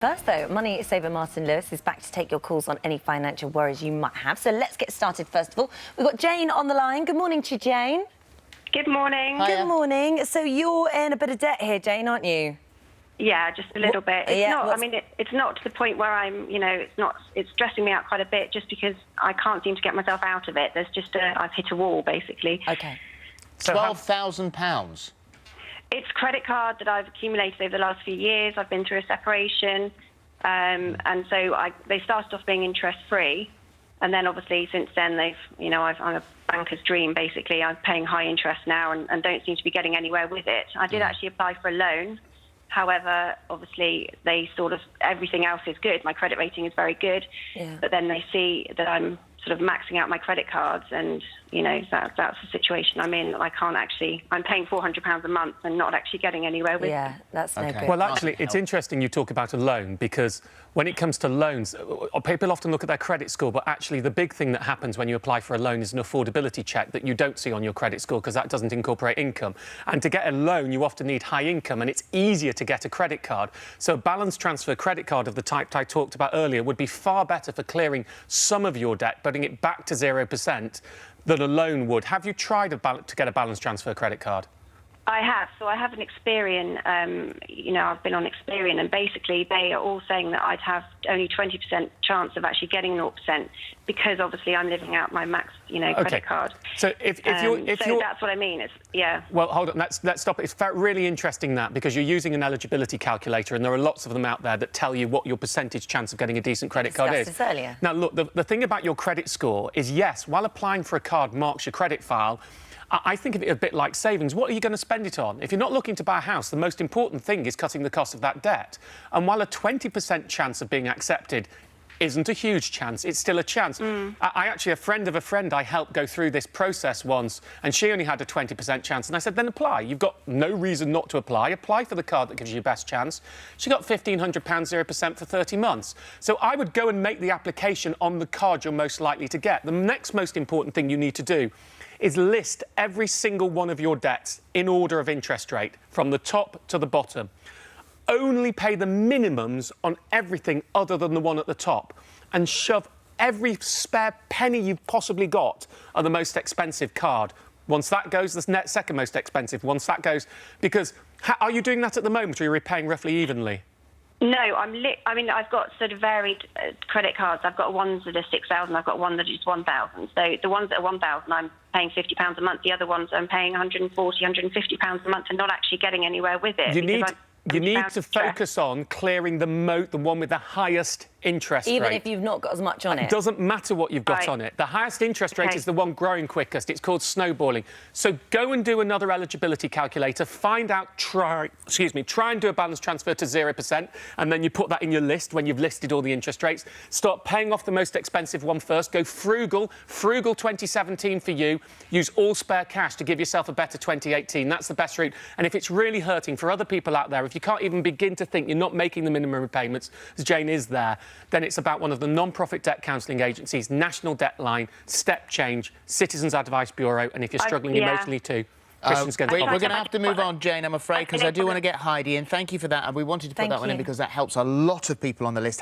First, though, Money Saver Martin Lewis is back to take your calls on any financial worries you might have. So let's get started, first of all. We've got Jane on the line. Good morning to you, Jane. Good morning. Hiya. Good morning. So you're in a bit of debt here, Jane, aren't you? Yeah, just a little bit. It's not to the point where I'm, it's stressing me out quite a bit just because I can't seem to get myself out of it. There's just I've hit a wall, basically. OK. So £12,000? It's credit card that I've accumulated over the last few years. I've been through a separation, and so they started off being interest-free, and then obviously since then I'm a banker's dream, basically. I'm paying high interest now and don't seem to be getting anywhere with it. I did actually apply for a loan. However, obviously, everything else is good. My credit rating is very good, but then they see that I'm sort of maxing out my credit cards, and that's the situation I'm in. I'm paying £400 a month and not actually getting anywhere with it. Yeah, that's no good. Well, actually, it's interesting you talk about a loan, because when it comes to loans, people often look at their credit score, but actually the big thing that happens when you apply for a loan is an affordability check that you don't see on your credit score, because that doesn't incorporate income. And to get a loan, you often need high income, and it's easier to get a credit card. So a balance transfer credit card of the type I talked about earlier would be far better for clearing some of your debt, putting it back to 0%, than a loan would. Have you tried to get a balance transfer credit card? I have. So I have an Experian, I've been on Experian, and basically they are all saying that I'd have only 20% chance of actually getting 0%, because obviously I'm living out my max, credit card. So if you're... that's what I mean. Well, hold on. Let's stop it. It's really interesting because you're using an eligibility calculator, and there are lots of them out there that tell you what your percentage chance of getting a decent credit card is. Discussed this earlier. Now, look, the thing about your credit score is, yes, while applying for a card marks your credit file, I think of it a bit like savings. What are you going to spend it on? If you're not looking to buy a house, the most important thing is cutting the cost of that debt. And while a 20% chance of being accepted isn't a huge chance, it's still a chance. A friend of a friend I helped go through this process once, and she only had a 20% chance. And I said, then apply. You've got no reason not to apply. Apply for the card that gives you your best chance. She got £1,500, 0% for 30 months. So I would go and make the application on the card you're most likely to get. The next most important thing you need to do is list every single one of your debts in order of interest rate, from the top to the bottom. Only pay the minimums on everything other than the one at the top, and shove every spare penny you've possibly got on the most expensive card. Once that goes, the second most expensive. Once that goes, because are you doing that at the moment, or are you repaying roughly evenly? No, I've got sort of varied credit cards. I've got ones that are 6,000. I've got one that is 1,000. So the ones that are 1,000, I'm paying £50 a month. The other ones, I'm paying £140, £150 a month, and not actually getting anywhere with it. You need to focus on clearing the one with the highest interest rate. Even if you've not got as much on it? It doesn't matter what you've got on it. The highest interest rate is the one growing quickest. It's called snowballing. So go and do another eligibility calculator. Find out, try and do a balance transfer to 0%, and then you put that in your list when you've listed all the interest rates. Start paying off the most expensive one first. Go frugal. Frugal 2017 for you. Use all spare cash to give yourself a better 2018. That's the best route. And if it's really hurting for other people out there, if you can't even begin to think you're not making the minimum repayments, as Jane is there, then it's about one of the non-profit debt counselling agencies, National Debt Line, Step Change, Citizens Advice Bureau, and if you're struggling emotionally too, Christian's going to We're going to have to move on, Jane, I'm afraid, because I do want to get Heidi in. Thank you for that, and we wanted to put that one in because that helps a lot of people on the list.